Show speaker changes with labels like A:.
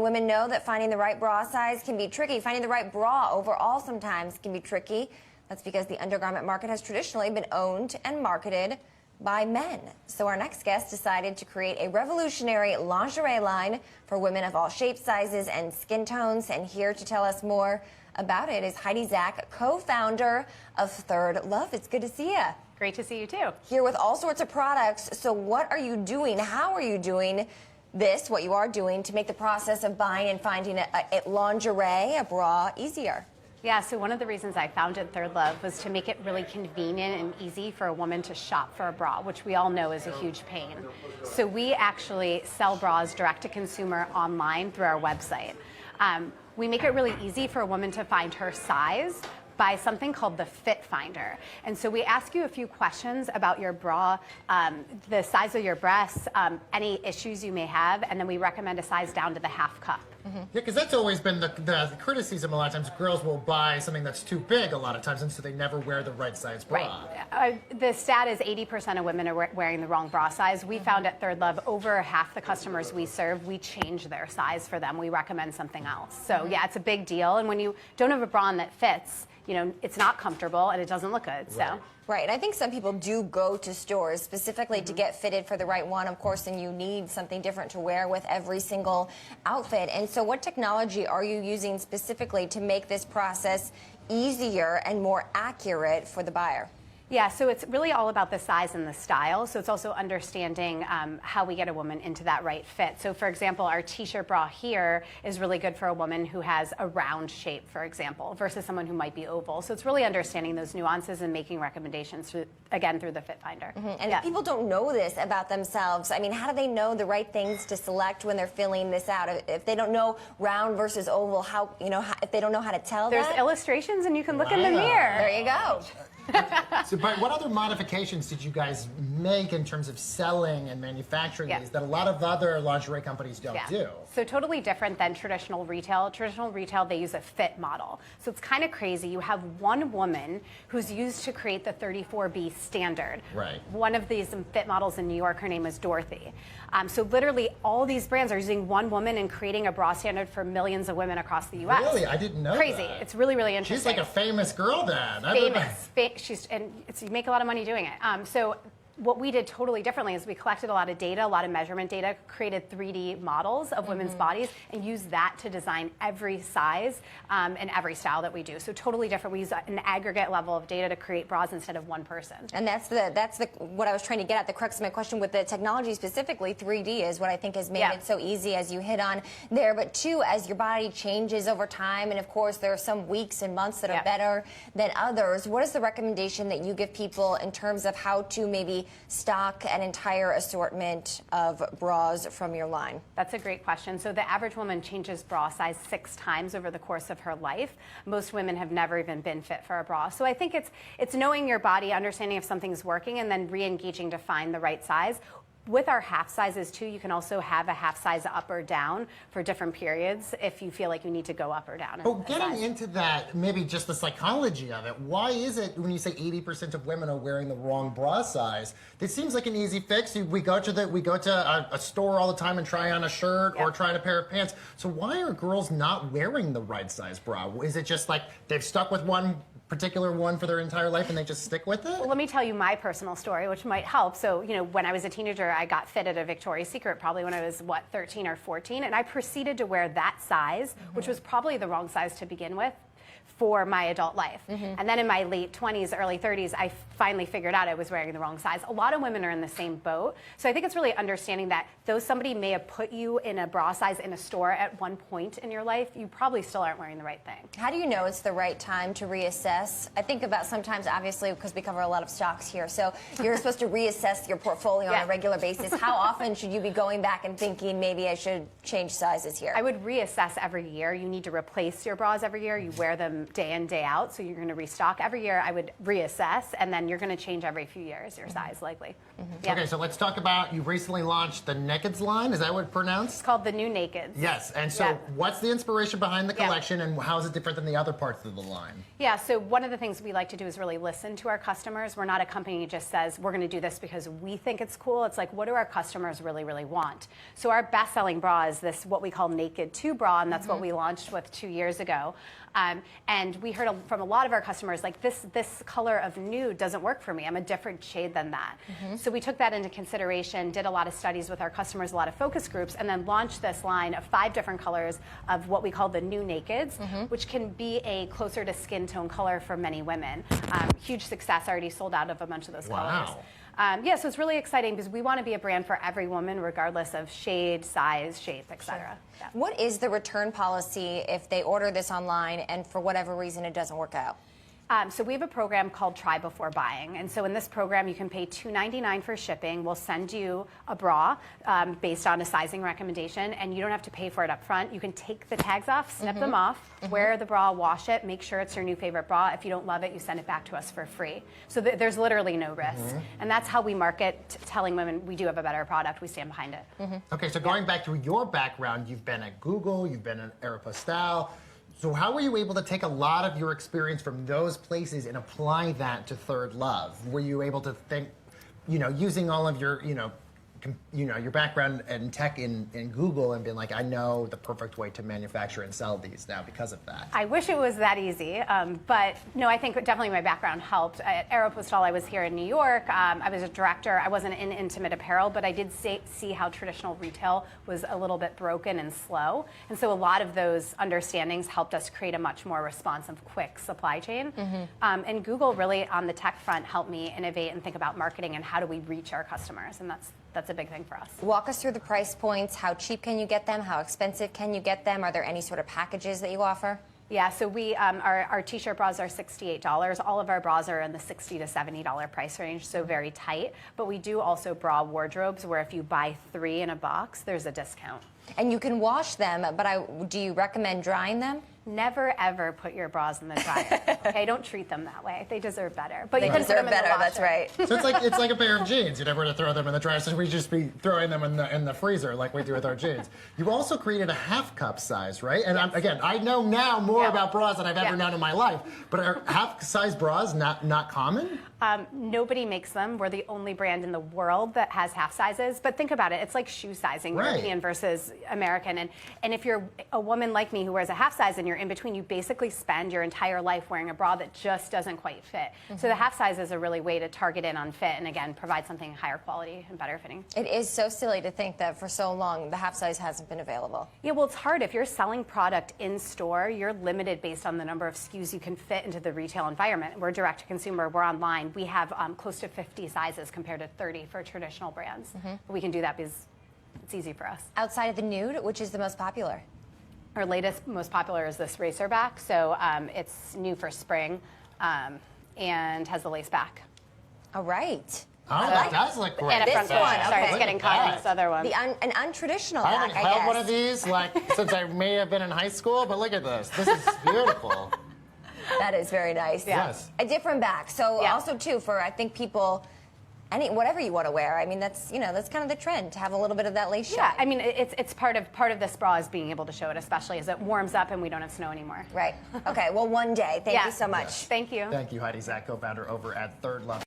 A: Women know that finding the right bra size can be tricky. Finding the right bra overall sometimes can be tricky. That's because the undergarment market has traditionally been owned and marketed by men. So our next guest decided to create a revolutionary lingerie line for women of all shapes, sizes, and skin tones. And here to tell us more about it is Heidi, co-founder of ThirdLove. It's good to see you.
B: Great to see you too.
A: Here with all sorts of products. So what are you doing? How are you doing this, what you are doing, to make the process of buying and finding a lingerie, a bra, easier?
B: Yeah, so one of the reasons I founded ThirdLove was to make it really convenient and easy for a woman to shop for a bra, which we all know is a huge pain. So we actually sell bras direct to consumer online through our website. We make it really easy for a woman to find her size by something called the Fit Finder. And so we ask you a few questions about your bra, the size of your breasts, any issues you may have, and then we recommend a size down to the half cup.
C: Yeah, because that's always been the criticism. A lot of times girls will buy something that's too big a lot of times, and so they never wear the right size bra.
B: Right. The stat is 80% of women are wearing the wrong bra size. We found at ThirdLove over half the customers we serve, we change their size for them. We recommend something else. So yeah, it's a big deal. And when you don't have a bra that fits, you know, it's not comfortable and it doesn't look good. So.
A: Right, and I think some people do go to stores specifically to get fitted for the right one, of course, and you need something different to wear with every single outfit. And so what technology are you using specifically to make this process easier and more accurate for the buyer?
B: Yeah, so it's really all about the size and the style. So it's also understanding how we get a woman into that right fit. So for example, our t-shirt bra here is really good for a woman who has a round shape, for example, versus someone who might be oval. So it's really understanding those nuances and making recommendations, through the Fit Finder.
A: And if people don't know this about themselves, I mean, how do they know the right things to select when they're filling this out? If they don't know round versus oval, how, if they don't know how to tell
B: There's illustrations and you can look in the mirror.
A: There you go.
C: So, but what other modifications did you guys make in terms of selling and manufacturing these that a lot of other lingerie companies don't do?
B: So totally different than traditional retail. Traditional retail, they use a fit model. So it's kind of crazy. You have one woman who's used to create the 34B standard.
C: Right.
B: One of these fit models in New York, her name is Dorothy. So literally all these brands are using one woman and creating a bra standard for millions of women across the U.S.
C: Really? I didn't know
B: Crazy.
C: that.
B: It's really, really interesting.
C: She's like a famous girl then.
B: Famous. You make a lot of money doing it. So what we did totally differently is we collected a lot of data, a lot of measurement data, created 3D models of women's bodies, and used that to design every size and every style that we do. So totally different. We use an aggregate level of data to create bras instead of one person.
A: And that's what I was trying to get at. The crux of my question with the technology specifically, 3D is what I think has made it so easy, as you hit on there. But two, as your body changes over time, and of course there are some weeks and months that are better than others, what is the recommendation that you give people in terms of how to maybe stock an entire assortment of bras from your line?
B: That's a great question. So the average woman changes bra size 6 times over the course of her life. Most women have never even been fit for a bra. So I think it's knowing your body, understanding if something's working, and then re-engaging to find the right size. With our half sizes too, you can also have a half size up or down for different periods if you feel like you need to go up or down.
C: But getting into that, maybe just the psychology of it, why is it when you say 80% of women are wearing the wrong bra size? It seems like an easy fix. We go to a store all the time and try on a shirt or try on a pair of pants. So why are girls not wearing the right size bra? Is it just like they've stuck with one particular one for their entire life and they just stick with it?
B: Well, let me tell you my personal story, which might help. So, when I was a teenager, I got fit at a Victoria's Secret probably when I was, 13 or 14, and I proceeded to wear that size, which was probably the wrong size to begin with, for my adult life. And then in my late 20s, early 30s, I finally figured out I was wearing the wrong size. A lot of women are in the same boat. So I think it's really understanding that though somebody may have put you in a bra size in a store at one point in your life, you probably still aren't wearing the right thing.
A: How do you know it's the right time to reassess? I think about sometimes, obviously, because we cover a lot of stocks here, so you're supposed to reassess your portfolio on a regular basis. How often should you be going back and thinking, maybe I should change sizes here?
B: I would reassess every year. You need to replace your bras every year. You wear them them day in, day out. So you're going to restock every year. I would reassess, and then you're going to change every few years your size, likely. Yeah.
C: Okay, so let's talk about, you recently launched the Nakeds line. Is that what it's pronounced?
B: It's called the New Nakeds.
C: Yes, and so what's the inspiration behind the collection, and how is it different than the other parts of the line?
B: Yeah, so one of the things we like to do is really listen to our customers. We're not a company that just says, we're going to do this because we think it's cool. It's like, what do our customers really, really want? So our best-selling bra is this, what we call Naked 2 bra, and that's what we launched with 2 years ago. And we heard from a lot of our customers, like, this color of nude doesn't work for me. I'm a different shade than that. So we took that into consideration, did a lot of studies with our customers, a lot of focus groups, and then launched this line of 5 different colors of what we call the New Nakeds, which can be a closer to skin tone color for many women. Huge success, already sold out of a bunch of those colors. Yeah, so it's really exciting because we want to be a brand for every woman, regardless of shade, size, shape, etc. Yeah.
A: What is the return policy if they order this online and for whatever reason it doesn't work out?
B: So we have a program called Try Before Buying. And so in this program, you can pay $2.99 for shipping. We'll send you a bra based on a sizing recommendation, and you don't have to pay for it up front. You can take the tags off, snip them off, wear the bra, wash it, make sure it's your new favorite bra. If you don't love it, you send it back to us for free. So there's literally no risk. And that's how we market, telling women we do have a better product, we stand behind it.
C: Okay, so going back to your background, you've been at Google, you've been at Aeropostale. So how were you able to take a lot of your experience from those places and apply that to ThirdLove? Were you able to think, using all of your, your background and tech in Google and being like, I know the perfect way to manufacture and sell these now because of that?
B: I wish it was that easy, but no, I think definitely my background helped. At Aeropostale, I was here in New York. I was a director. I wasn't in intimate apparel, but I did see how traditional retail was a little bit broken and slow. And so a lot of those understandings helped us create a much more responsive, quick supply chain. And Google really, on the tech front, helped me innovate and think about marketing and how do we reach our customers. And that's a big thing for us.
A: Walk us through the price points. How cheap can you get them? How expensive can you get them? Are there any sort of packages that you offer?
B: Yeah, so we our t-shirt bras are $68. All of our bras are in the $60 to $70 price range, so very tight. But we do also bra wardrobes where if you buy 3 in a box, there's a discount.
A: And you can wash them, but do you recommend drying them?
B: Never ever put your bras in the dryer. Okay, don't treat them that way. They deserve better. But you can
A: deserve
B: put them in
A: better.
B: the washer.
A: That's right.
C: So it's like a pair of jeans. You never want to throw them in the dryer, so we just be throwing them in the freezer like we do with our jeans. You also created a half cup size, right? And again, I know now more about bras than I've ever known in my life. But are half size bras not common?
B: Nobody makes them. We're the only brand in the world that has half sizes. But think about it. It's like shoe sizing, European versus American. And if you're a woman like me who wears a half size and you're in between, you basically spend your entire life wearing a bra that just doesn't quite fit. So the half size is a really way to target in on fit and, again, provide something higher quality and better fitting.
A: It is so silly to think that for so long the half size hasn't been available.
B: Yeah, well, it's hard. If you're selling product in store, you're limited based on the number of SKUs you can fit into the retail environment. We're direct to consumer. We're online. We have close to 50 sizes compared to 30 for traditional brands. We can do that because it's easy for us.
A: Outside of the nude, which is the most popular?
B: Our latest, most popular is this racerback. So it's new for spring and has the lace back.
A: All right.
C: Oh, that does look great.
B: And a front
A: one.
B: one. Sorry,
A: Okay.
B: it's getting caught in this other one.
A: An untraditional
C: I
A: back,
C: haven't
A: I
C: held
A: guess.
C: one of these since I may have been in high school, but look at this. This is beautiful.
A: That is very nice.
C: Yes.
A: A different back. So also too for I think people, whatever you want to wear. I mean that's kind of the trend to have a little bit of that lace shine.
B: Yeah, I mean it's part of this bra is being able to show it, especially as it warms up and we don't have snow anymore.
A: Right. Okay. Well, one day. Thank you so much.
B: Thank you.
C: Thank you, Heidi Zach, co-founder over at ThirdLove.